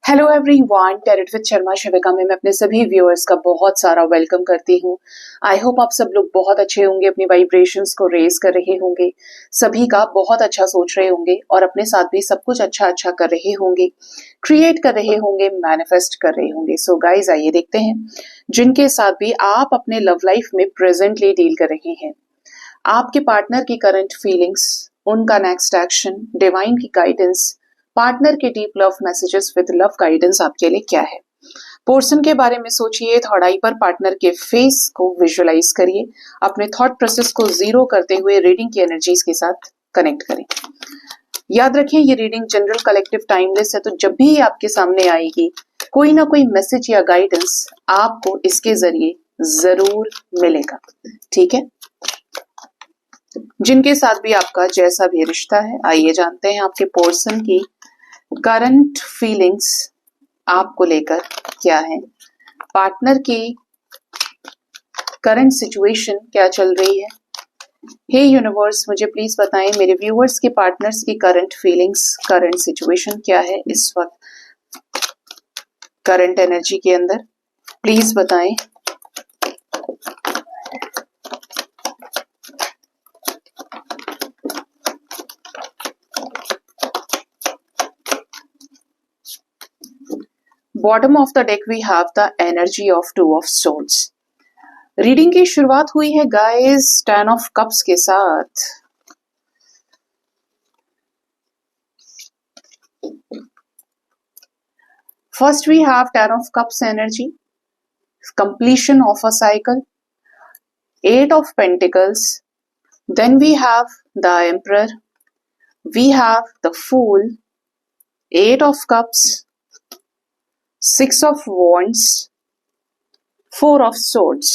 Hello everyone, tarot with Sharma Shivika में मैं अपने सभी व्यूअर्स का बहुत सारा वेलकम करती हूँ। आई होप आप सब लोग बहुत अच्छे होंगे, अपनी वाइब्रेशंस को रेज कर रहे होंगे, सभी का बहुत अच्छा सोच रहे होंगे और अपने साथ भी सब कुछ अच्छा अच्छा कर रहे होंगे, क्रिएट कर रहे होंगे, मैनिफेस्ट कर रहे होंगे। सो गाइज, आइए देखते हैं जिनके साथ भी आप अपने लव लाइफ में प्रेजेंटली डील कर रहे हैं, आपके पार्टनर की करंट फीलिंग्स, उनका नेक्स्ट एक्शन, डिवाइन की गाइडेंस, पार्टनर के deep love messages with love guidance आपके लिए क्या है। पोर्शन के बारे में सोचिए, थर्ड आई पर पार्टनर के फेस को विजुअलाइज करिए, अपने थॉट प्रोसेस को जीरो करते हुए रीडिंग की एनर्जीज के साथ कनेक्ट करें। याद रखें, ये रीडिंग जनरल कलेक्टिव टाइमलेस है, तो जब भी आपके सामने आएगी कोई ना कोई मैसेज या गाइडेंस आपको इसके जरिए जरूर मिलेगा। ठीक है, जिनके साथ भी आपका जैसा भी रिश्ता है, आइए जानते हैं आपके पोर्शन की करंट फीलिंग्स आपको लेकर क्या है, पार्टनर की करंट सिचुएशन क्या चल रही है। हे यूनिवर्स, मुझे प्लीज बताएं मेरे व्यूअर्स के पार्टनर्स की करंट फीलिंग्स, करंट सिचुएशन क्या है इस वक्त करंट एनर्जी के अंदर, प्लीज बताएं। Bottom of the deck we have the energy of two of swords. Reading की शुरुआत हुई है गाइस 10 ऑफ कप्स के साथ। First we have 10 of cups energy, completion of a cycle, 8 of pentacles, then we have the emperor, we have the fool, 8 of cups, 6 of wands, 4 of swords,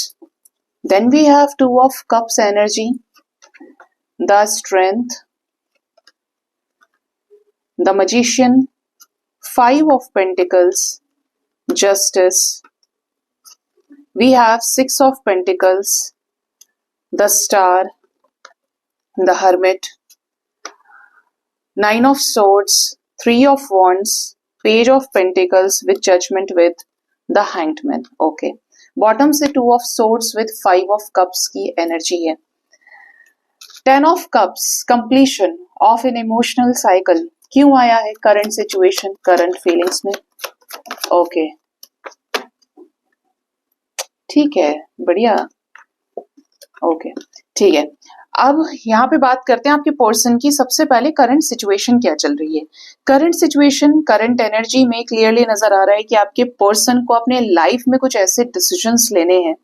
then we have 2 of cups energy, the strength, the magician, 5 of pentacles, justice, we have 6 of pentacles, the star, the hermit, 9 of swords, 3 of wands, page of pentacles with judgment with the hanged man. Okay, bottom से 2 of swords with 5 of cups की energy है। 10 of cups, completion of an emotional cycle क्यों आया है current situation, current feelings में। Okay, ठीक है, बढ़िया। ओके, ठीक है। अब यहाँ पे बात करते हैं आपके पर्सन की। सबसे पहले करंट सिचुएशन क्या चल रही है। करंट सिचुएशन, करंट एनर्जी में क्लियरली नजर आ रहा है कि आपके पर्सन को अपने लाइफ में कुछ ऐसे डिसीजंस लेने हैं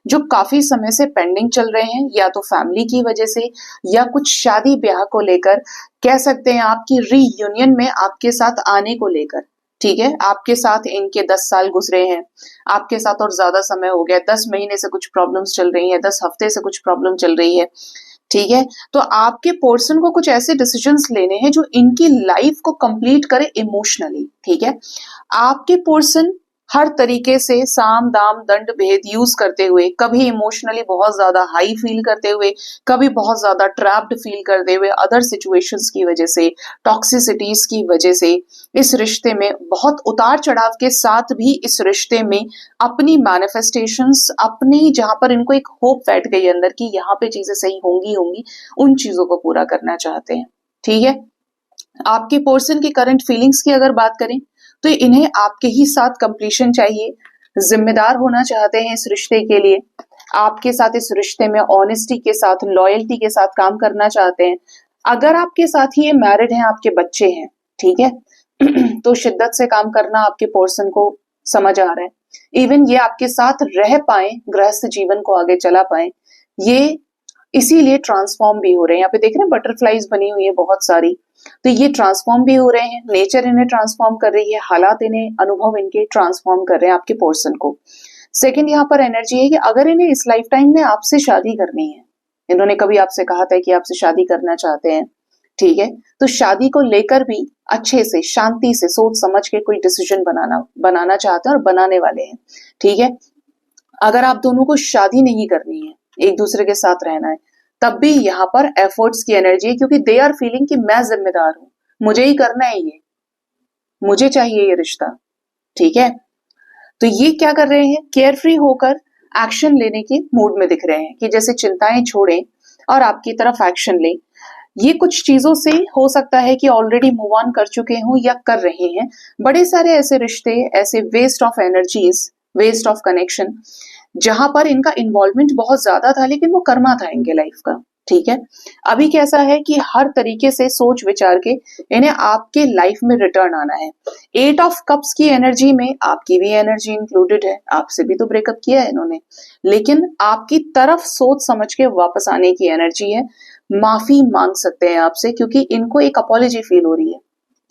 जो काफी समय से पेंडिंग चल रहे हैं, या तो फैमिली की वजह से या कुछ शादी ब्याह को लेकर, कह सकते हैं आपकी रीयूनियन में आपके साथ आने को लेकर। ठीक है, आपके साथ इनके 10 साल गुजरे हैं, आपके साथ और ज्यादा समय हो गया, 10 महीने से कुछ प्रॉब्लम्स चल रही है, 10 हफ्ते से कुछ प्रॉब्लम चल रही है। ठीक है, तो आपके पर्सन को कुछ ऐसे डिसीजंस लेने हैं जो इनकी लाइफ को कंप्लीट करे इमोशनली। ठीक है, आपके पर्सन हर तरीके से साम दाम दंड भेद यूज करते हुए, कभी इमोशनली बहुत ज्यादा हाई फील करते हुए, कभी बहुत ज्यादा ट्रैप्ड फील करते हुए, अदर सिचुएशंस की वजह से, टॉक्सिसिटीज की वजह से, इस रिश्ते में बहुत उतार चढ़ाव के साथ भी इस रिश्ते में अपनी मैनिफेस्टेशंस, अपनी जहां पर इनको एक होप बैठ गई अंदर की यहाँ पे चीजें सही होंगी, उन चीजों को पूरा करना चाहते हैं। ठीक है, आपके पर्सन की करंट फीलिंग्स की अगर बात करें तो इन्हें आपके ही साथ कंप्लीशन चाहिए, जिम्मेदार होना चाहते हैं इस रिश्ते के लिए, आपके साथ इस रिश्ते में ऑनेस्टी के साथ, लॉयल्टी के साथ काम करना चाहते हैं। अगर आपके साथ ही ये मैरिड हैं, आपके बच्चे हैं, ठीक है, तो शिद्दत से काम करना आपके पर्सन को समझ आ रहा है। इवन ये आपके साथ रह पाए, गृहस्थ जीवन को आगे चला पाए, ये इसीलिए ट्रांसफॉर्म भी हो रहे हैं। यहाँ पे देख रहे हैं बटरफ्लाईज बनी हुई है बहुत सारी, तो ये ट्रांसफॉर्म भी हो रहे हैं, नेचर इन्हें ट्रांसफॉर्म कर रही है, हालात इन्हें, अनुभव इनके ट्रांसफॉर्म कर रहे हैं आपके पर्सन को। सेकंड यहाँ पर एनर्जी है कि अगर इन्हें इस लाइफ टाइम में आपसे शादी करनी है, इन्होंने कभी आपसे कहा था कि आपसे शादी करना चाहते हैं, ठीक है, तो शादी को लेकर भी अच्छे से, शांति से, सोच समझ के कोई डिसीजन बनाना चाहते हैं और बनाने वाले हैं। ठीक है, अगर आप दोनों को शादी नहीं करनी है, एक दूसरे के साथ रहना है, तब भी यहाँ पर एफर्ट्स की एनर्जी है, क्योंकि दे आर फीलिंग कि मैं जिम्मेदार हूं, मुझे ही करना है, ये मुझे चाहिए ये रिश्ता। ठीक है, तो ये क्या कर रहे हैं, केयर फ्री होकर एक्शन लेने के मूड में दिख रहे हैं कि जैसे चिंताएं छोड़ें और आपकी तरफ एक्शन लें। ये कुछ चीजों से हो सकता है कि ऑलरेडी मूव ऑन कर चुके हों या कर रहे हैं। बड़े सारे ऐसे रिश्ते, ऐसे waste of energies, waste of connection, जहां पर इनका इन्वॉल्वमेंट बहुत ज्यादा था लेकिन वो कर्मा था इनके लाइफ का। ठीक है, अभी कैसा है कि हर तरीके से सोच विचार के इन्हें आपके लाइफ में रिटर्न आना है। 8 ऑफ कप्स की एनर्जी में आपकी भी एनर्जी इंक्लूडेड है, आपसे भी तो ब्रेकअप किया है इन्होंने, लेकिन आपकी तरफ सोच समझ के वापस आने की एनर्जी है। माफी मांग सकते हैं आपसे क्योंकि इनको एक अपॉलॉजी फील हो रही है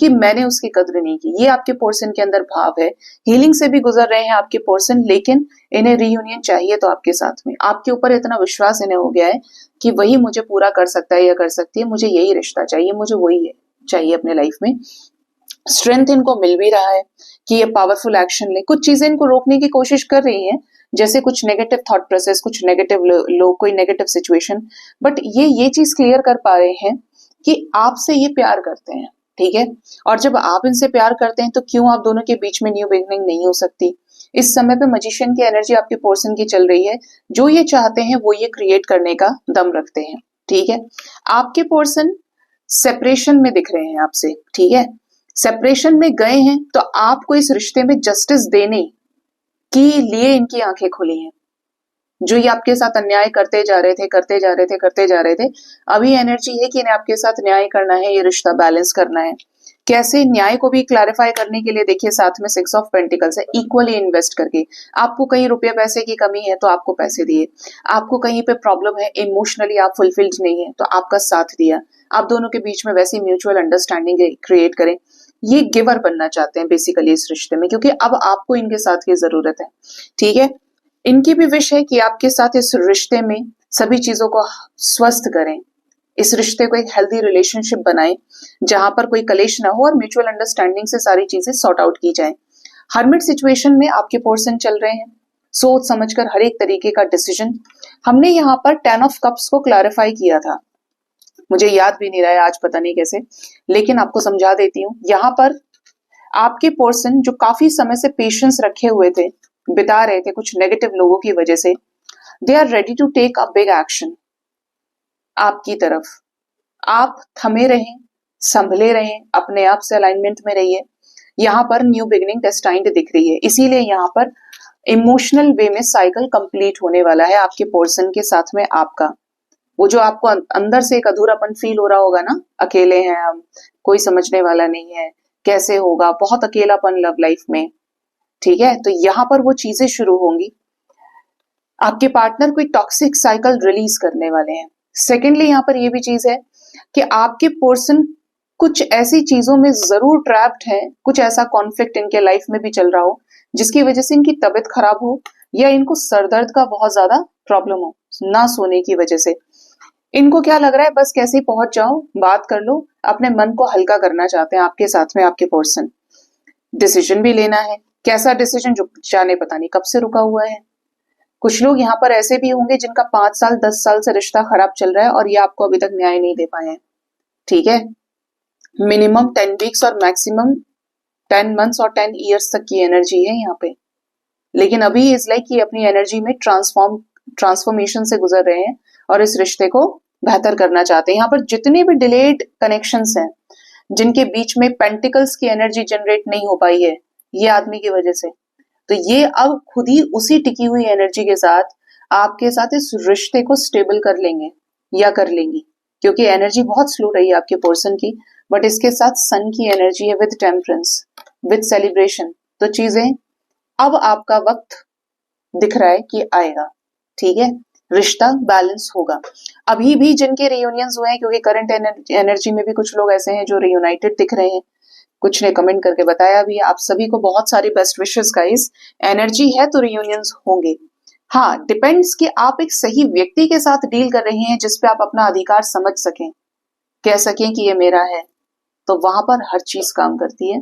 कि मैंने उसकी कद्र नहीं की। ये आपके पोर्शन के अंदर भाव है। हीलिंग से भी गुजर रहे हैं आपके पोर्शन, लेकिन इन्हें रीयूनियन चाहिए तो आपके साथ में। आपके ऊपर इतना विश्वास इन्हें हो गया है कि वही मुझे पूरा कर सकता है या कर सकती है, मुझे यही रिश्ता चाहिए, मुझे वही चाहिए अपने लाइफ में। स्ट्रेंथ इनको मिल भी रहा है कि ये पावरफुल एक्शन ले। कुछ चीजें इनको रोकने की कोशिश कर रही हैं, जैसे कुछ नेगेटिव थॉट प्रोसेस, कुछ नेगेटिव लोग, कोई नेगेटिव सिचुएशन, बट ये चीज क्लियर कर पा रहे हैं कि आपसे ये प्यार करते हैं। ठीक है, और जब आप इनसे प्यार करते हैं तो क्यों आप दोनों के बीच में न्यू बिगनिंग नहीं हो सकती। इस समय पे मजिशियन की एनर्जी आपके पोर्शन की चल रही है। जो ये चाहते हैं वो ये क्रिएट करने का दम रखते हैं। ठीक है, आपके पोर्शन सेपरेशन में दिख रहे हैं आपसे। ठीक है, सेपरेशन में गए हैं तो आपको इस रिश्ते में जस्टिस देने के लिए इनकी आंखें खुली हैं। जो ये आपके साथ अन्याय करते जा रहे थे, अभी एनर्जी है कि इन्हें आपके साथ न्याय करना है, ये रिश्ता बैलेंस करना है। कैसे न्याय को भी क्लैरिफाई करने के लिए देखिए साथ में 6 ऑफ पेंटिकल्स है, इक्वली इन्वेस्ट करके। आपको कहीं रुपये पैसे की कमी है तो आपको पैसे दिए, आपको कहीं पे प्रॉब्लम है, इमोशनली आप फुलफिल्ड नहीं है तो आपका साथ दिया। आप दोनों के बीच में वैसी म्यूचुअल अंडरस्टैंडिंग क्रिएट करें। ये गिवर बनना चाहते हैं बेसिकली इस रिश्ते में, क्योंकि अब आपको इनके साथ की जरूरत है। ठीक है, इनकी भी विश है कि आपके साथ इस रिश्ते में सभी चीजों को स्वस्थ करें, इस रिश्ते को एक हेल्दी रिलेशनशिप बनाएं जहां पर कोई कलेश ना हो और म्यूचुअल अंडरस्टैंडिंग से सारी चीजें सॉर्ट आउट की जाए। हर्मिट सिचुएशन में आपके पोर्शन चल रहे हैं, सोच समझकर हर एक तरीके का डिसीजन। हमने यहाँ पर 10 ऑफ कप्स को क्लैरिफाई किया था, मुझे याद भी नहीं रहा है आज, पता नहीं कैसे, लेकिन आपको समझा देती हूँ। यहाँ पर आपके पोर्शन जो काफी समय से पेशेंस रखे हुए थे, बिता रहे थे कुछ नेगेटिव लोगों की वजह से, they are ready to take a big action आपकी तरफ। आप थमे रहें, संभले रहें, अपने आप से अलाइनमेंट में रहिए। यहाँ पर न्यू बिगिनिंग डेस्टाइन्ड दिख रही है, इसीलिए यहाँ पर इमोशनल वे में साइकिल कंप्लीट होने वाला है आपके पोर्शन के साथ में आपका। वो जो आपको अंदर से एक अधूरापन फील हो रहा होगा ना, अकेले हैं हम, कोई समझने वाला नहीं है, कैसे होगा, बहुत अकेलापन लव लाइफ में। ठीक है, तो यहाँ पर वो चीजें शुरू होंगी। आपके पार्टनर कोई टॉक्सिक साइकिल रिलीज करने वाले हैं। सेकेंडली यहाँ पर ये भी चीज है कि आपके पोर्शन कुछ ऐसी चीजों में जरूर ट्रैप्ड है, कुछ ऐसा कॉन्फ्लिक्ट इनके लाइफ में भी चल रहा हो जिसकी वजह से इनकी तबीयत खराब हो या इनको सरदर्द का बहुत ज्यादा प्रॉब्लम हो, ना सोने की वजह से। इनको क्या लग रहा है, बस कैसे पहुंच जाओ, बात कर लो, अपने मन को हल्का करना चाहते हैं आपके साथ में आपके पोर्शन। डिसीजन भी लेना है, कैसा डिसीजन जो जाने पता नहीं कब से रुका हुआ है। कुछ लोग यहाँ पर ऐसे भी होंगे जिनका 5 साल 10 साल से रिश्ता खराब चल रहा है और ये आपको अभी तक न्याय नहीं दे पाए हैं। ठीक है, मिनिमम 10 वीक्स और मैक्सिमम 10 मंथ्स और 10 ईयर्स तक की एनर्जी है यहाँ पे, लेकिन अभी इस लाइक कि अपनी एनर्जी में ट्रांसफॉर्मेशन से गुजर रहे हैं और इस रिश्ते को बेहतर करना चाहते हैं। यहाँ पर जितने भी डिलेड कनेक्शंस हैं, जिनके बीच में पेंटिकल्स की एनर्जी जनरेट नहीं हो पाई है ये आदमी की वजह से, तो ये अब खुद ही उसी टिकी हुई एनर्जी के साथ आपके साथ इस रिश्ते को स्टेबल कर लेंगे या कर लेंगी, क्योंकि एनर्जी बहुत स्लो रही है आपके पोर्शन की, बट इसके साथ सन की एनर्जी है विद टेम्परेंस, विद सेलिब्रेशन। तो चीजें अब आपका वक्त दिख रहा है कि आएगा। ठीक है, रिश्ता बैलेंस होगा। अभी भी जिनके रियूनियंस हुए हैं, क्योंकि करंट एनर्जी में भी कुछ लोग ऐसे हैं जो रियूनाइटेड दिख रहे हैं, कुछ ने कमेंट करके बताया भी। आप सभी को बहुत सारी बेस्ट विशेस गाइस। एनर्जी है तो रियूनियंस होंगे। हाँ, डिपेंड्स कि आप एक सही व्यक्ति के साथ डील कर रहे हैं जिसपे आप अपना अधिकार समझ सकें, कह सकें कि ये मेरा है, तो वहां पर हर चीज काम करती है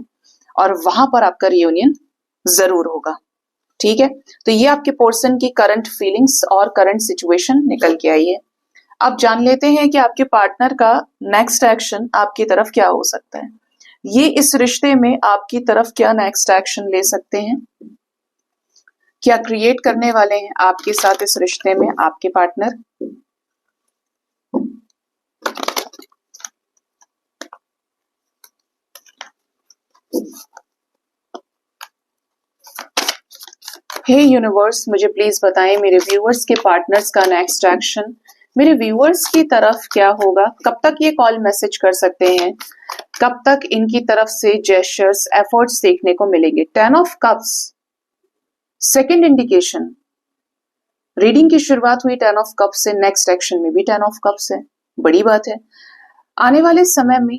और वहां पर आपका रियूनियन जरूर होगा। ठीक है, तो ये आपके पोर्शन की करंट फीलिंग्स और करंट सिचुएशन निकल के आई है। अब जान लेते हैं कि आपके पार्टनर का नेक्स्ट एक्शन आपकी तरफ क्या हो सकता है। ये इस रिश्ते में आपकी तरफ क्या नेक्स्ट एक्शन ले सकते हैं, क्या क्रिएट करने वाले हैं आपके साथ इस रिश्ते में आपके पार्टनर। हे यूनिवर्स, मुझे प्लीज बताएं मेरे व्यूअर्स के पार्टनर्स का नेक्स्ट एक्शन मेरे व्यूअर्स की तरफ क्या होगा, कब तक ये कॉल मैसेज कर सकते हैं, कब तक इनकी तरफ से जेस्चर्स एफर्ट्स देखने को मिलेंगे। 10 of cups, second indication. Reading की शुरुआत हुई 10 ऑफ कप्स से, नेक्स्ट एक्शन में भी 10 ऑफ कप्स है, बड़ी बात है। आने वाले समय में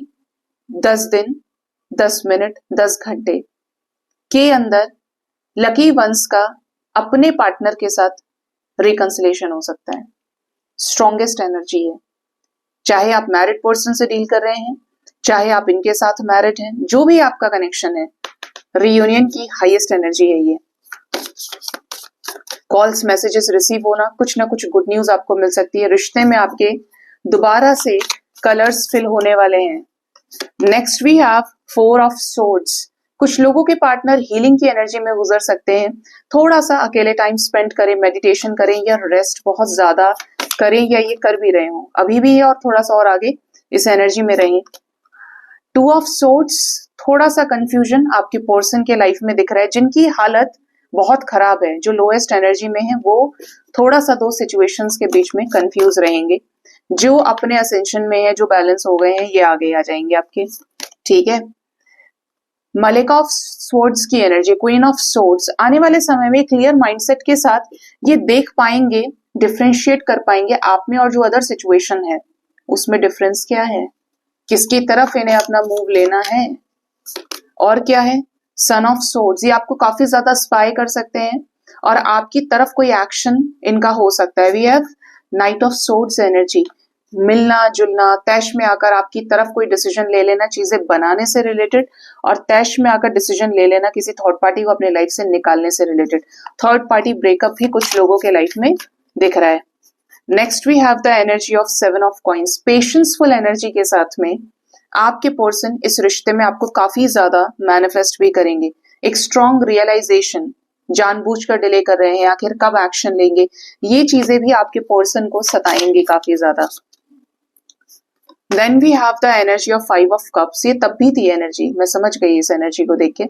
10 दिन, 10 मिनट, 10 घंटे के अंदर लकी वंस का अपने पार्टनर के साथ रिकंसिलेशन हो सकता है। स्ट्रॉन्गेस्ट एनर्जी है, चाहे आप मैरिड पर्सन से डील कर रहे हैं, चाहे आप इनके साथ मैरिड हैं, जो भी आपका कनेक्शन है, रियूनियन की हाईएस्ट एनर्जी है ये। कॉल्स मैसेजेस रिसीव होना, कुछ ना कुछ गुड न्यूज आपको मिल सकती है। रिश्ते में आपके दोबारा से कलर्स फिल होने वाले हैं। Next we have 4 of swords. कुछ लोगों के पार्टनर हीलिंग की एनर्जी में गुजर सकते हैं। थोड़ा सा अकेले टाइम स्पेंड करें, मेडिटेशन करें या रेस्ट बहुत ज्यादा करें, या ये कर भी रहे हो अभी भी है और थोड़ा सा और आगे इस एनर्जी में रहें। 2 ऑफ सोर्ड्स, थोड़ा सा कंफ्यूजन आपके पर्सन के लाइफ में दिख रहा है, जिनकी हालत बहुत खराब है, जो लोएस्ट एनर्जी में है, वो थोड़ा सा 2 सिचुएशंस के बीच में कंफ्यूज रहेंगे। जो अपने असेंशन में है, जो बैलेंस हो गए हैं, ये आगे आ जाएंगे आपके। ठीक है। मलिक ऑफ सोर्ड्स की एनर्जी, क्वीन ऑफ सोर्ड्स, आने वाले समय में क्लियर माइंडसेट के साथ ये देख पाएंगे, डिफरेंशिएट कर पाएंगे आप में और जो अदर सिचुएशन है उसमें डिफरेंस क्या है, किसकी तरफ इन्हें अपना मूव लेना है और क्या है। सन ऑफ सोर्ड्स, ये आपको काफी ज्यादा स्पाई कर सकते हैं और आपकी तरफ कोई एक्शन इनका हो सकता है। We have knight of swords energy, मिलना जुलना, तैश में आकर आपकी तरफ कोई डिसीजन ले लेना चीजें बनाने से रिलेटेड, और तैश में आकर डिसीजन ले लेना किसी थर्ड पार्टी को अपने लाइफ से निकालने से रिलेटेड। थर्ड पार्टी ब्रेकअप भी कुछ लोगों के लाइफ में दिख रहा है। Next we have the energy of 7 of coins. Patienceful energy के साथ में आपके पर्सन इस रिश्ते में आपको काफी ज्यादा मैनिफेस्ट भी करेंगे। एक स्ट्रॉन्ग रियलाइजेशन, जानबूझकर डिले कर रहे हैं, आखिर कब एक्शन लेंगे, ये चीजें भी आपके पर्सन को सताएंगी काफी ज्यादा। Then we have the energy of 5 of cups. ये तब भी थी एनर्जी, मैं समझ गई इस एनर्जी को देख के।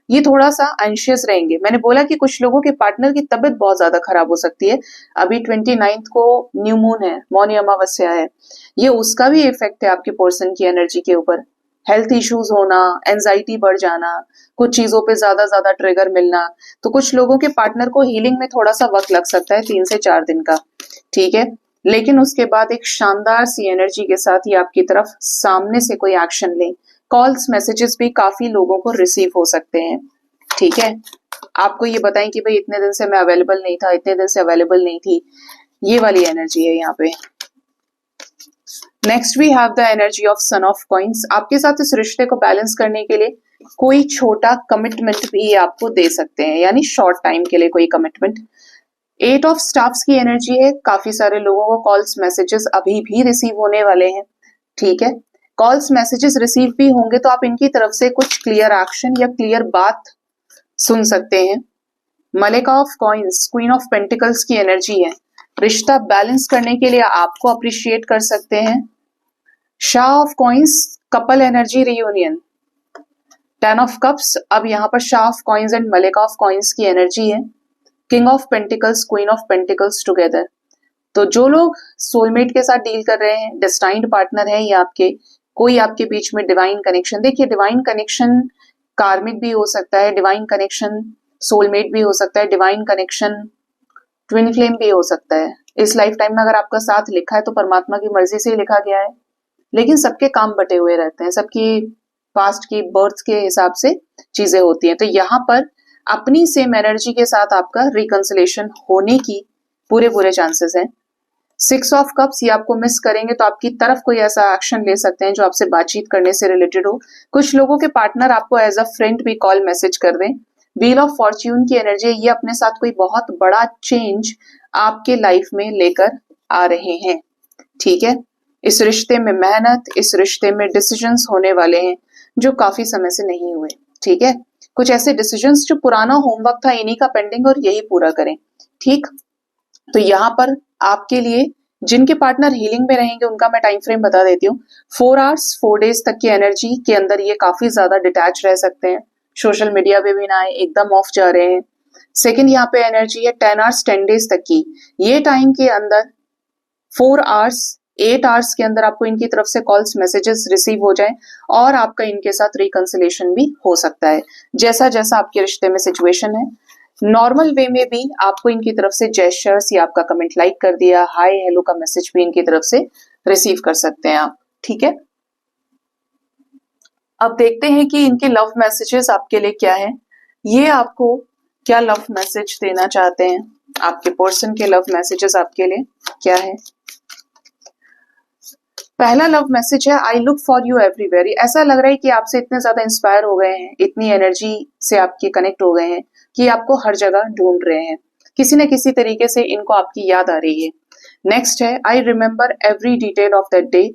ये थोड़ा सा एंशियस रहेंगे। मैंने बोला कि कुछ लोगों के पार्टनर की तबीयत बहुत ज्यादा खराब हो सकती है। अभी 29 को न्यू मून है, मौनी अमावस्या है, ये उसका भी इफेक्ट है आपके पर्सन की एनर्जी के ऊपर। हेल्थ इश्यूज होना, एंजाइटी बढ़ जाना, कुछ चीजों पे ज्यादा ट्रिगर मिलना, तो कुछ लोगों के पार्टनर को हीलिंग में थोड़ा सा वक्त लग सकता है, 3 से 4 दिन का। ठीक है, लेकिन उसके बाद एक शानदार सी एनर्जी के साथ ये आपकी तरफ सामने से कोई एक्शन ले। कॉल्स मैसेजेस भी काफी लोगों को रिसीव हो सकते हैं। ठीक है, आपको ये बताएं कि भाई इतने दिन से मैं अवेलेबल नहीं था, इतने दिन से अवेलेबल नहीं थी, ये वाली एनर्जी है यहाँ पे। Next we have the energy of son of coins. आपके साथ इस रिश्ते को बैलेंस करने के लिए कोई छोटा कमिटमेंट भी आपको दे सकते हैं, यानी शॉर्ट टाइम के लिए कोई कमिटमेंट। 8 ऑफ स्टाफ्स की एनर्जी है। काफी सारे लोगों को कॉल्स मैसेजेस अभी भी रिसीव होने वाले हैं। ठीक है, कॉल्स मैसेजेस रिसीव भी होंगे तो आप इनकी तरफ से कुछ क्लियर एक्शन या क्लियर बात सुन सकते हैं। Malik of coins, queen of pentacles की एनर्जी है। रिश्ता बैलेंस करने के लिए आपको अप्रिशिएट कर सकते हैं। Shah of coins, couple energy reunion. 10 of cups, अब यहाँ पर Shah of coins and Malik of coins की एनर्जी है। King of pentacles, queen of pentacles together. तो जो लोग सोलमेट के साथ डील कर रहे हैं, डेस्टाइन्ड पार्टनर है या आपके कोई आपके बीच में डिवाइन कनेक्शन, देखिए डिवाइन कनेक्शन कार्मिक भी हो सकता है, डिवाइन कनेक्शन सोलमेट भी हो सकता है, डिवाइन कनेक्शन ट्विन फ्लेम भी हो सकता है। इस लाइफ टाइम में अगर आपका साथ लिखा है तो परमात्मा की मर्जी से ही लिखा गया है, लेकिन सबके काम बटे हुए रहते हैं, सबकी पास्ट की बर्थ के हिसाब से चीजें होती हैं। तो यहाँ पर अपनी सेम एनर्जी के साथ आपका रिकंसिलेशन होने की पूरे चांसेस हैं। 6 ऑफ कप्स, ये आपको मिस करेंगे तो आपकी तरफ कोई ऐसा एक्शन ले सकते हैं जो आपसे बातचीत करने से रिलेटेड हो। कुछ लोगों के पार्टनर आपको एज अ फ्रेंड भी कॉल मैसेज कर दें। व्हील ऑफ फॉर्च्यून की एनर्जी, ये अपने साथ कोई बहुत बड़ा चेंज आपके लाइफ में लेकर आ रहे हैं। ठीक है, इस रिश्ते में मेहनत, इस रिश्ते में डिसीजंस होने वाले हैं। जो काफी समय से नहीं हुए। ठीक है, कुछ ऐसे डिसीजंस जो पुराना होमवर्क था इन्हीं का पेंडिंग और यही पूरा करें। ठीक, तो यहाँ पर आपके लिए जिनके पार्टनर हीलिंग में रहेंगे उनका मैं टाइम फ्रेम बता देती हूँ। 4 आवर्स 4 डेज तक की एनर्जी के अंदर ये काफी ज्यादा डिटैच रह सकते हैं, सोशल मीडिया पे भी ना आए, एकदम ऑफ जा रहे हैं। सेकेंड यहाँ पे एनर्जी है 10 आवर्स 10 डेज तक की। ये टाइम के अंदर 4 आवर्स 8 आवर्स के अंदर आपको इनकी तरफ से कॉल्स मैसेजेस रिसीव हो जाए और आपका इनके साथ रिकंसिलेशन भी हो सकता है, जैसा जैसा आपके रिश्ते में सिचुएशन है। नॉर्मल वे में भी आपको इनकी तरफ से जेस्चर्स या आपका कमेंट लाइक कर दिया, हाय हेलो का मैसेज भी इनकी तरफ से रिसीव कर सकते हैं आप। ठीक है, अब देखते हैं कि इनके लव मैसेजेस आपके लिए क्या है। ये आपको क्या लव मैसेज देना चाहते हैं, आपके पर्सन के लव मैसेजेस आपके लिए क्या है। पहला लव मैसेज है I look for you everywhere. ऐसा लग रहा है कि आपसे इतने ज्यादा इंस्पायर हो गए हैं, इतनी एनर्जी से आपके कनेक्ट हो गए हैं कि आपको हर जगह ढूंढ रहे हैं, किसी न किसी तरीके से इनको आपकी याद आ रही है। नेक्स्ट है I remember every detail of that day.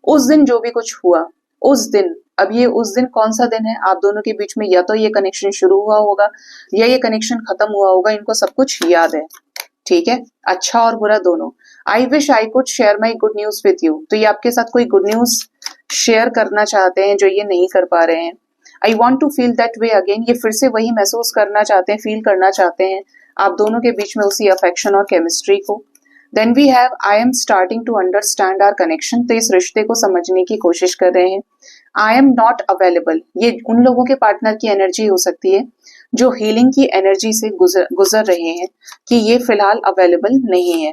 उस दिन जो भी कुछ हुआ उस दिन, अब ये उस दिन कौन सा दिन है, आप दोनों के बीच में या तो ये कनेक्शन शुरू हुआ होगा या ये कनेक्शन खत्म हुआ होगा, इनको सब कुछ याद है। ठीक है, अच्छा और बुरा दोनों। I wish I could share my good news with you, तो ये आपके साथ कोई गुड न्यूज शेयर करना चाहते हैं जो ये नहीं कर पा रहे हैं। I want to feel that way again, ये फिर से वही महसूस करना चाहते हैं, फील करना चाहते हैं आप दोनों के बीच में उसी अफेक्शन और केमिस्ट्री को। Then we have I am starting to understand our connection, तो इस रिश्ते को समझने की कोशिश कर रहे हैं। आई एम नॉट अवेलेबल, ये उन लोगों के पार्टनर की एनर्जी हो सकती है जो हीलिंग की एनर्जी से गुजर रहे हैं कि ये फिलहाल अवेलेबल नहीं है।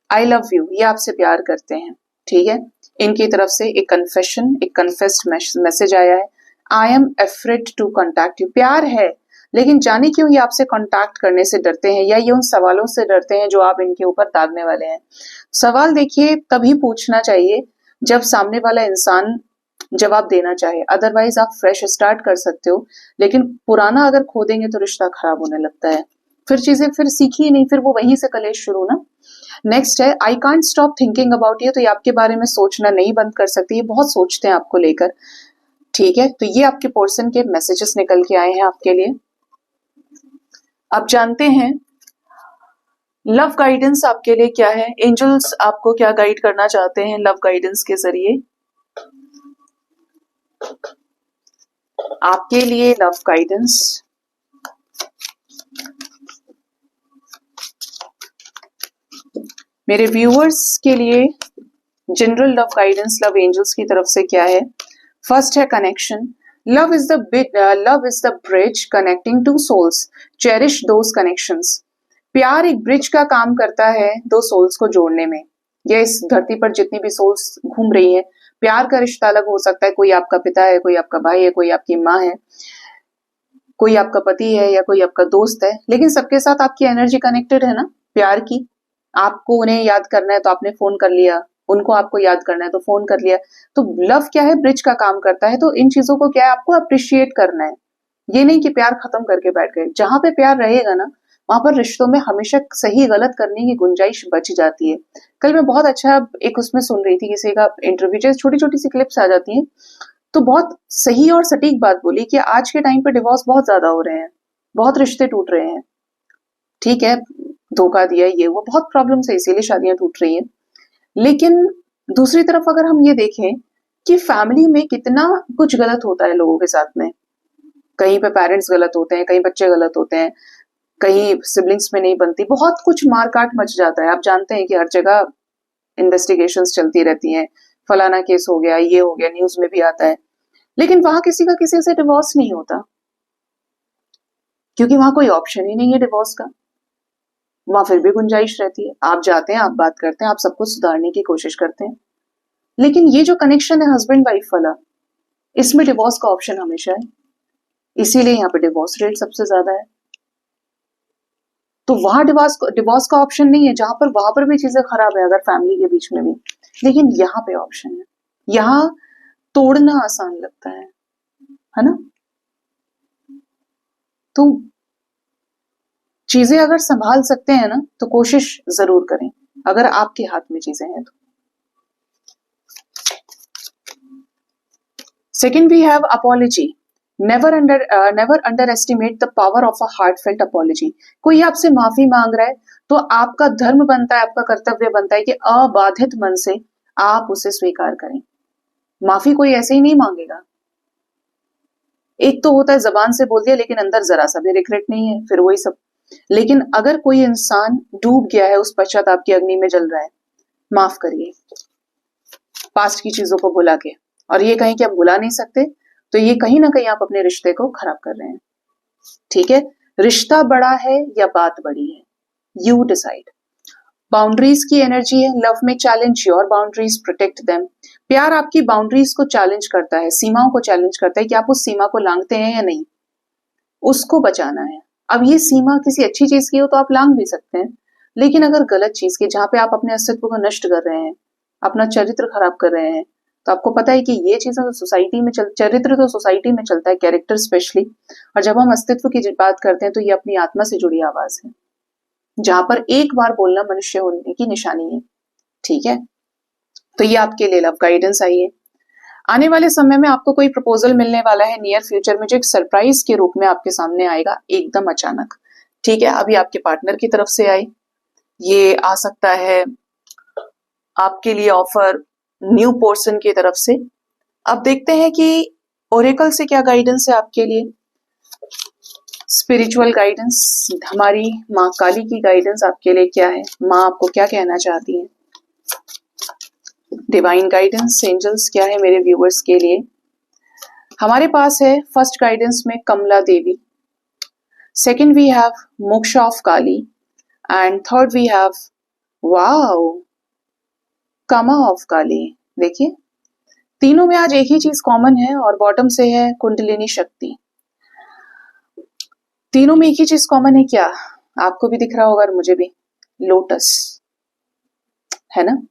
आई लव यू, ये आपसे प्यार करते हैं। ठीक है, इनकी तरफ से एक कन्फेशन, एक कन्फेस्ड मैसेज आया है। I am afraid to contact you, प्यार है लेकिन जाने क्यों ये आपसे कांटेक्ट करने से डरते हैं, या ये उन सवालों से डरते हैं जो आप इनके ऊपर दागने वाले हैं। सवाल देखिए तभी पूछना चाहिए जब सामने वाला इंसान जवाब देना चाहे, अदरवाइज आप फ्रेश स्टार्ट कर सकते हो, लेकिन पुराना अगर खो देंगे तो रिश्ता खराब होने लगता है, फिर चीजें फिर सीखी ही नहीं, फिर वो वहीं से कलेश शुरू ना। नेक्स्ट है I can't stop thinking about you, तो ये आपके बारे में सोचना नहीं बंद कर सकती, ये बहुत सोचते हैं आपको लेकर। ठीक है, तो ये आपके पर्सन के मैसेजेस निकल के आए हैं आपके लिए। अब जानते हैं लव गाइडेंस आपके लिए क्या है, एंजल्स आपको क्या गाइड करना चाहते हैं लव गाइडेंस के जरिए। आपके लिए लव गाइडेंस, मेरे व्यूअर्स के लिए general love guidance love angels की तरफ से क्या है। फर्स्ट है connection, love is the bridge connecting two souls, cherish those connections. प्यार एक ब्रिज का काम करता है दो सोल्स को जोड़ने में। ये इस धरती पर जितनी भी सोल्स घूम रही हैं, प्यार का रिश्ता अलग हो सकता है, कोई आपका पिता है, कोई आपका भाई है, कोई आपकी माँ है, कोई आपका पति है या कोई आपका दोस्त है, लेकिन सबके साथ आपकी एनर्जी कनेक्टेड है ना प्यार की। आपको उन्हें याद करना है तो आपने फोन कर लिया, उनको आपको याद करना है तो फोन कर लिया। तो लव क्या है, ब्रिज का काम करता है। तो इन चीजों को क्या है, आपको अप्रिशिएट करना है, ये नहीं कि प्यार खत्म करके बैठ गए। जहां पे प्यार रहेगा ना वहां पर रिश्तों में हमेशा सही गलत करने की गुंजाइश बच जाती है। कल मैं बहुत अच्छा एक उसमें सुन रही थी किसी का इंटरव्यू, जैसे छोटी छोटी सी क्लिप्स आ जाती हैं, तो बहुत सही और सटीक बात बोली कि आज के टाइम पे डिवोर्स बहुत ज्यादा हो रहे हैं, बहुत रिश्ते टूट रहे हैं। ठीक है, धोखा दिया, ये वो बहुत प्रॉब्लम है, इसीलिए शादियां टूट रही हैं। लेकिन दूसरी तरफ अगर हम ये देखें कि फैमिली में कितना कुछ गलत होता है लोगों के साथ में, कहीं पे पेरेंट्स गलत होते हैं, कहीं बच्चे गलत होते हैं, कहीं सिबलिंग्स में नहीं बनती, बहुत कुछ मारकाट मच जाता है। आप जानते हैं कि हर जगह इन्वेस्टिगेशंस चलती रहती हैं, फलाना केस हो गया, ये हो गया, न्यूज में भी आता है, लेकिन वहां किसी का किसी से डिवोर्स नहीं होता, क्योंकि वहां कोई ऑप्शन ही नहीं है डिवोर्स का। वहां फिर भी गुंजाइश रहती है, आप जाते हैं, आप बात करते हैं, आप सब कुछ सुधारने की कोशिश करते हैं, लेकिन ये जो कनेक्शन है हस्बैंड वाइफ वाला, इसमें डिवोर्स का ऑप्शन हमेशा है, इसीलिए यहाँ पे डिवोर्स रेट सबसे ज्यादा है। तो वहां डिवोर्स का ऑप्शन नहीं है, जहां पर वहां पर भी चीजें खराब है अगर फैमिली के बीच में भी, लेकिन यहाँ पे ऑप्शन है। यहाँ तोड़ना आसान लगता है ना। तो चीजें अगर संभाल सकते हैं ना तो कोशिश जरूर करें, अगर आपके हाथ में चीजें हैं तो। Second we have apology, never underestimate the power of a heartfelt apology. कोई आपसे माफी मांग रहा है तो आपका धर्म बनता है, आपका कर्तव्य बनता है कि अबाधित मन से आप उसे स्वीकार करें। माफी कोई ऐसे ही नहीं मांगेगा। एक तो होता है जबान से बोल दिया लेकिन अंदर जरा सा भी रिग्रेट नहीं है, फिर वही सब। लेकिन अगर कोई इंसान डूब गया है, उस पश्चाताप की अग्नि में जल रहा है, माफ करिए पास्ट की चीजों को भुला के। और ये कहीं कि आप भुला नहीं सकते, तो ये कहीं ना कहीं आप अपने रिश्ते को खराब कर रहे हैं। ठीक है, रिश्ता बड़ा है या बात बड़ी है, यू डिसाइड। बाउंड्रीज की एनर्जी है, लव में challenge your boundaries, protect them. प्यार आपकी बाउंड्रीज को चैलेंज करता है, सीमाओं को चैलेंज करता है कि आप उस सीमा को लांघते हैं या नहीं, उसको बचाना है। अब ये सीमा किसी अच्छी चीज की हो तो आप लांघ भी सकते हैं, लेकिन अगर गलत चीज की, जहां पे आप अपने अस्तित्व को नष्ट कर रहे हैं, अपना चरित्र खराब कर रहे हैं, तो आपको पता है कि ये चीजें तो सोसाइटी में चरित्र तो सोसाइटी में चलता है, कैरेक्टर स्पेशली। और जब हम अस्तित्व की बात करते हैं तो ये अपनी आत्मा से जुड़ी आवाज है, जहां पर एक बार बोलना मनुष्य होने की निशानी है। ठीक है, तो ये आपके लिए लव गाइडेंस आई है। आने वाले समय में आपको कोई प्रपोजल मिलने वाला है नियर फ्यूचर में, जो एक सरप्राइज के रूप में आपके सामने आएगा, एकदम अचानक। ठीक है, अभी आपके पार्टनर की तरफ से आए, ये आ सकता है आपके लिए ऑफर न्यू पर्सन की तरफ से। अब देखते हैं कि ओरेकल से क्या गाइडेंस है आपके लिए। स्पिरिचुअल गाइडेंस, हमारी माँ काली की गाइडेंस आपके लिए क्या है, माँ आपको क्या कहना चाहती है। डिवाइन गाइडेंस, एंजल्स क्या है मेरे व्यूअर्स के लिए। हमारे पास है फर्स्ट गाइडेंस में Kamala Devi, second we have Moksha of Kali, and third we have वाओ कामा ऑफ काली। देखिए तीनों में आज एक ही चीज कॉमन है, और बॉटम से है कुंडलिनी शक्ति। तीनों में एक ही चीज कॉमन है, क्या आपको भी दिख रहा होगा और मुझे भी, लोटस, है ना।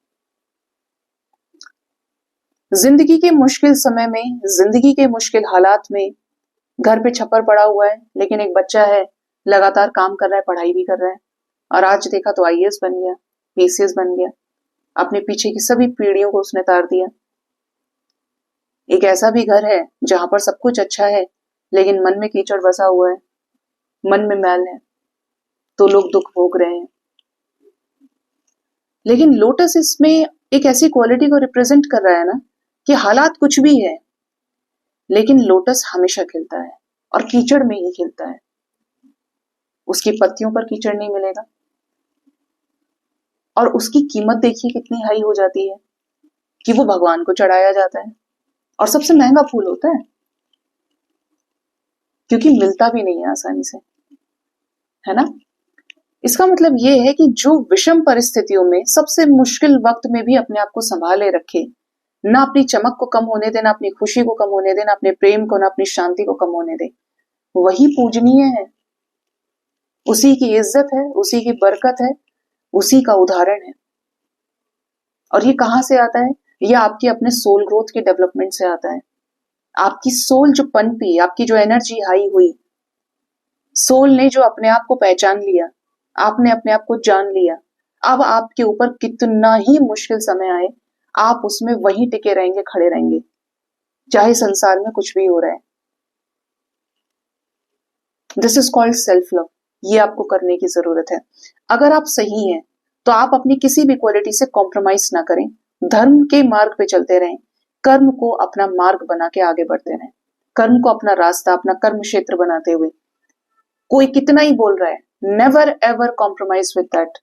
जिंदगी के मुश्किल समय में, जिंदगी के मुश्किल हालात में, घर पे छप्पर पड़ा हुआ है लेकिन एक बच्चा है, लगातार काम कर रहा है, पढ़ाई भी कर रहा है, और आज देखा तो आईएएस बन गया, पीसीएस बन गया, अपने पीछे की सभी पीढ़ियों को उसने तार दिया। एक ऐसा भी घर है जहां पर सब कुछ अच्छा है लेकिन मन में कीचड़ बसा हुआ है, मन में मैल है, तो लोग दुख भोग रहे हैं। लेकिन लोटस इसमें एक ऐसी क्वालिटी को रिप्रेजेंट कर रहा है ना, कि हालात कुछ भी है लेकिन लोटस हमेशा खिलता है, और कीचड़ में ही खिलता है। उसकी पत्तियों पर कीचड़ नहीं मिलेगा, और उसकी कीमत देखिए कितनी हाई हो जाती है कि वो भगवान को चढ़ाया जाता है, और सबसे महंगा फूल होता है क्योंकि मिलता भी नहीं है आसानी से, है ना। इसका मतलब ये है कि जो विषम परिस्थितियों में, सबसे मुश्किल वक्त में भी अपने आप को संभाले रखे, ना अपनी चमक को कम होने दे, ना अपनी खुशी को कम होने दे, ना अपने प्रेम को, ना अपनी शांति को कम होने दे, वही पूजनीय है, उसी की इज्जत है, उसी की बरकत है, उसी का उदाहरण है। और ये कहां से आता है, ये आपके अपने सोल ग्रोथ के डेवलपमेंट से आता है। आपकी सोल जो पनपी, आपकी जो एनर्जी हाई हुई, सोल ने जो अपने आप को पहचान लिया, आपने अपने आप को जान लिया, अब आपके ऊपर कितना ही मुश्किल समय आए, आप उसमें वहीं टिके रहेंगे, खड़े रहेंगे, चाहे संसार में कुछ भी हो रहा है। This is called self love. ये आपको करने की जरूरत है। अगर आप सही हैं तो आप अपनी किसी भी क्वालिटी से कॉम्प्रोमाइज ना करें, धर्म के मार्ग पे चलते रहें, कर्म को अपना मार्ग बना के आगे बढ़ते रहें, कर्म को अपना रास्ता, अपना कर्म क्षेत्र बनाते हुए। कोई कितना ही बोल रहा है, never ever compromise with that.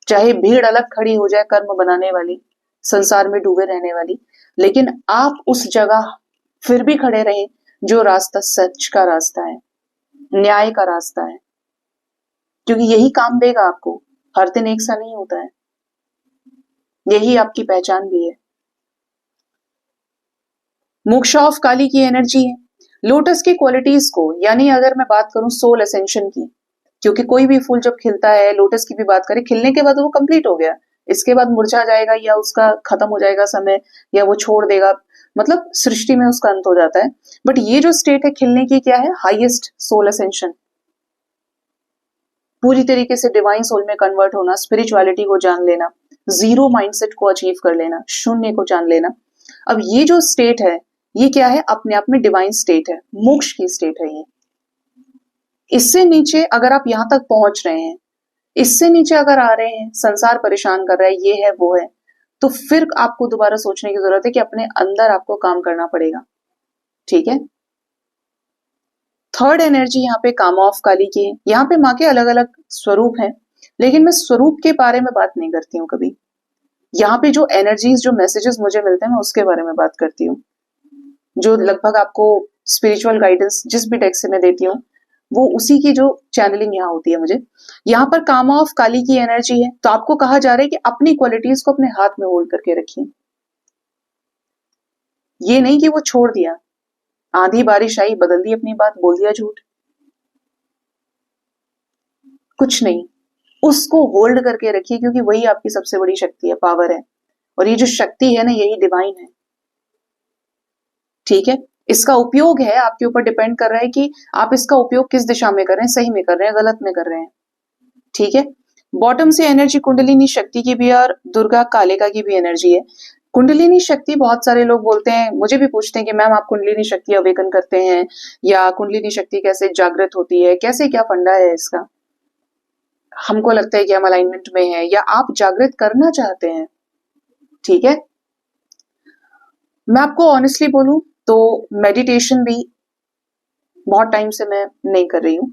चाहे भीड़ अलग खड़ी हो जाए कर्म बनाने वाली, संसार में डूबे रहने वाली, लेकिन आप उस जगह फिर भी खड़े रहें जो रास्ता सच का रास्ता है, न्याय का रास्ता है, क्योंकि यही काम देगा आपको। हर दिन एक सा नहीं होता है, यही आपकी पहचान भी है। मोक्षा ऑफ काली की एनर्जी है। लोटस की क्वालिटीज को, यानी अगर मैं बात करूं सोल असेंशन की, क्योंकि कोई भी फूल जब खिलता है, लोटस की भी बात करें, खिलने के बाद वो कंप्लीट हो गया, इसके बाद मुरझा जाएगा, या उसका खत्म हो जाएगा समय, या वो छोड़ देगा, मतलब सृष्टि में उसका अंत हो जाता है। बट ये जो स्टेट है खिलने की, क्या है, हाईएस्ट सोल असेंशन, पूरी तरीके से डिवाइन सोल में कन्वर्ट होना, स्पिरिचुअलिटी को जान लेना, जीरो माइंडसेट को अचीव कर लेना, शून्य को जान लेना। अब ये जो स्टेट है, ये क्या है, अपने आप में डिवाइन स्टेट है, मोक्ष की स्टेट है ये। इससे नीचे अगर आप यहां तक पहुंच रहे हैं, इससे नीचे अगर आ रहे हैं, संसार परेशान कर रहा है, ये है वो है, तो फिर आपको दोबारा सोचने की जरूरत है कि अपने अंदर आपको काम करना पड़ेगा। ठीक है। थर्ड एनर्जी यहाँ पे कामा ऑफ काली की है। यहाँ पे माँ के अलग अलग स्वरूप हैं, लेकिन मैं स्वरूप के बारे में बात नहीं करती हूँ कभी। यहाँ पे जो एनर्जीज, जो मैसेजेस मुझे मिलते हैं, मैं उसके बारे में बात करती हूँ, जो लगभग आपको स्पिरिचुअल गाइडेंस जिस भी टेक्स्ट से मैं देती हूँ, वो उसी की जो चैनलिंग यहाँ होती है मुझे। यहाँ पर कामा ऑफ काली की एनर्जी है, तो आपको कहा जा रहा है कि अपनी क्वालिटीज को अपने हाथ में होल्ड करके रखिए। ये नहीं कि वो छोड़ दिया, आंधी बारिश आई, बदल दी अपनी बात, बोल दिया झूठ, कुछ नहीं, उसको होल्ड करके रखिए, क्योंकि वही आपकी सबसे बड़ी शक्ति है, पावर है। और ये जो शक्ति है ना, यही डिवाइन है। ठीक है। इसका उपयोग है आपके ऊपर डिपेंड कर रहा है कि आप इसका उपयोग किस दिशा में कर रहे हैं, सही में कर रहे हैं, गलत में कर रहे हैं। ठीक है। बॉटम से एनर्जी कुंडलिनी शक्ति की भी और दुर्गा कालिका की भी एनर्जी है। कुंडलिनी शक्ति, बहुत सारे लोग बोलते हैं, मुझे भी पूछते हैं कि मैम आप कुंडलिनी शक्ति अवेकन करते हैं, या कुंडलिनी शक्ति कैसे जागृत होती है, कैसे, क्या फंडा है इसका। हमको लगता है कि हम अलाइनमेंट में है, या आप जागृत करना चाहते हैं। ठीक है। मैं आपको ऑनेस्टली बोलूं तो मेडिटेशन भी बहुत टाइम से मैं नहीं कर रही हूं,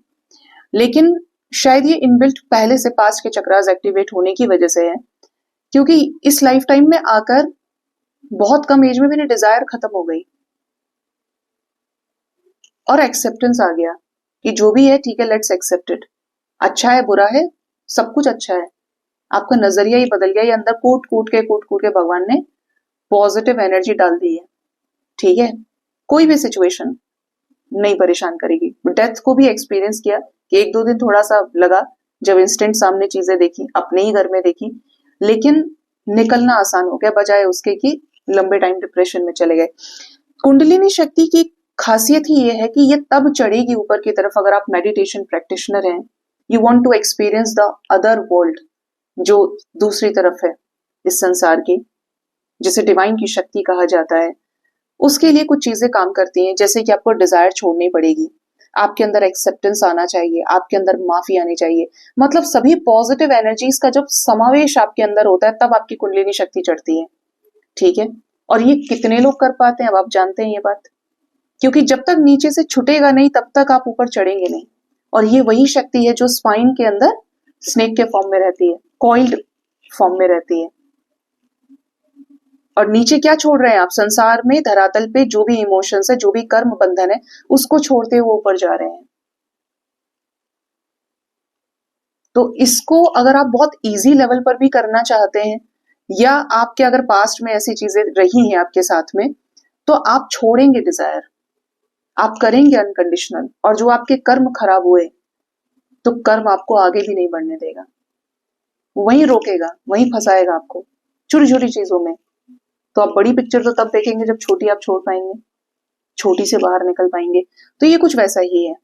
लेकिन शायद ये इनबिल्ट पहले से पास्ट के चक्रास एक्टिवेट होने की वजह से है, क्योंकि इस लाइफ टाइम में आकर बहुत कम एज में मेरी डिजायर खत्म हो गई और एक्सेप्टेंस आ गया कि जो भी है ठीक है, लेट्स एक्सेप्ट इट। अच्छा है, बुरा है, सब कुछ अच्छा है। आपका नजरिया ही बदल गया, ये अंदर कूट कूट के भगवान ने पॉजिटिव एनर्जी डाल दी है। ठीक है। कोई भी सिचुएशन नहीं परेशान करेगी। डेथ को भी एक्सपीरियंस किया कि एक दो दिन थोड़ा सा लगा, जब इंस्टेंट सामने चीजें देखी, अपने ही घर में देखी, लेकिन निकलना आसान हो गया, बजाय उसके कि लंबे टाइम डिप्रेशन में चले गए। कुंडलिनी शक्ति की खासियत ही ये है कि ये तब चढ़ेगी ऊपर की तरफ अगर आप मेडिटेशन प्रैक्टिशनर हैं, you want to experience the other world, जो दूसरी तरफ है इस संसार की, जिसे डिवाइन की शक्ति कहा जाता है। उसके लिए कुछ चीजें काम करती हैं, जैसे कि आपको डिजायर छोड़नी पड़ेगी, आपके अंदर एक्सेप्टेंस आना चाहिए, आपके अंदर माफी आनी चाहिए। मतलब सभी पॉजिटिव एनर्जीज का जब समावेश आपके अंदर होता है, तब आपकी कुंडलिनी शक्ति चढ़ती है। ठीक है। और ये कितने लोग कर पाते हैं, अब आप जानते हैं ये बात, क्योंकि जब तक नीचे से छुटेगा नहीं, तब तक आप ऊपर चढ़ेंगे नहीं। और ये वही शक्ति है जो स्पाइन के अंदर स्नेक के फॉर्म में रहती है, कॉइल्ड फॉर्म में रहती है। और नीचे क्या छोड़ रहे हैं आप, संसार में धरातल पे जो भी इमोशंस है, जो भी कर्म बंधन है, उसको छोड़ते हुए ऊपर जा रहे हैं। तो इसको अगर आप बहुत इजी लेवल पर भी करना चाहते हैं, या आपके अगर पास्ट में ऐसी चीजें रही हैं आपके साथ में, तो आप छोड़ेंगे डिजायर, आप करेंगे अनकंडीशनल। और जो आपके कर्म खराब हुए, तो कर्म आपको आगे भी नहीं बढ़ने देगा, वहीं रोकेगा, वहीं फंसाएगा आपको छोटी छोटी चीजों में। तो आप बड़ी पिक्चर तो तब देखेंगे जब छोटी आप छोड़ पाएंगे, छोटी से बाहर निकल पाएंगे। तो ये कुछ वैसा ही है।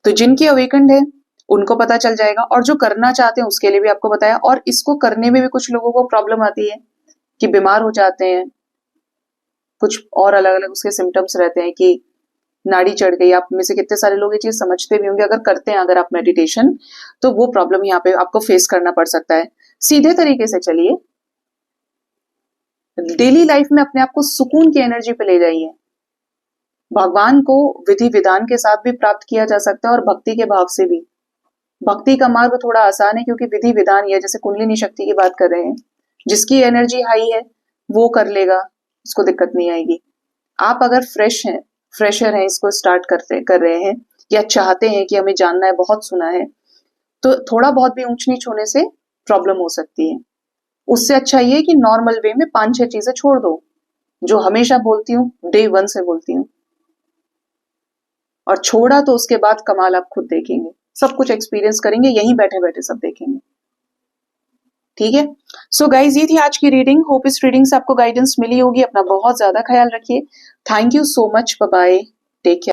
तो जिनकी अवेकन्ड है उनको पता चल जाएगा, और जो करना चाहते हैं उसके लिए भी आपको बताया। और इसको करने में भी कुछ लोगों को प्रॉब्लम आती है कि बीमार हो जाते हैं, कुछ और अलग अलग उसके सिम्टम्स रहते हैं कि नाड़ी चढ़ गई। आप में से कितने सारे लोग ये चीज समझते भी होंगे, अगर करते हैं अगर आप मेडिटेशन, तो वो प्रॉब्लम यहाँ पे आपको फेस करना पड़ सकता है। सीधे तरीके से चलिए, डेली लाइफ में अपने आप को सुकून की एनर्जी पे ले जाइए। भगवान को विधि विधान के साथ भी प्राप्त किया जा सकता है, और भक्ति के भाव से भी। भक्ति का मार्ग थोड़ा आसान है, क्योंकि विधि विधान ये, जैसे कुंडलिनी शक्ति की बात कर रहे हैं, जिसकी एनर्जी हाई है वो कर लेगा, उसको दिक्कत नहीं आएगी। आप अगर फ्रेशर हैं, इसको स्टार्ट कर रहे हैं, या चाहते हैं कि हमें जानना है, बहुत सुना है, तो थोड़ा बहुत भी ऊंच नीच होने से प्रॉब्लम हो सकती है। उससे अच्छा ये है कि नॉर्मल वे में 5-6 चीजें छोड़ दो, जो हमेशा बोलती हूँ, डे 1 से बोलती हूँ। और छोड़ा तो उसके बाद कमाल आप खुद देखेंगे, सब कुछ एक्सपीरियंस करेंगे, यहीं बैठे बैठे सब देखेंगे। ठीक है। सो गाइज, ये थी आज की रीडिंग। होप इस रीडिंग से आपको गाइडेंस मिली होगी। अपना बहुत ज्यादा ख्याल रखिए। Thank you so much. Bye bye. Take care.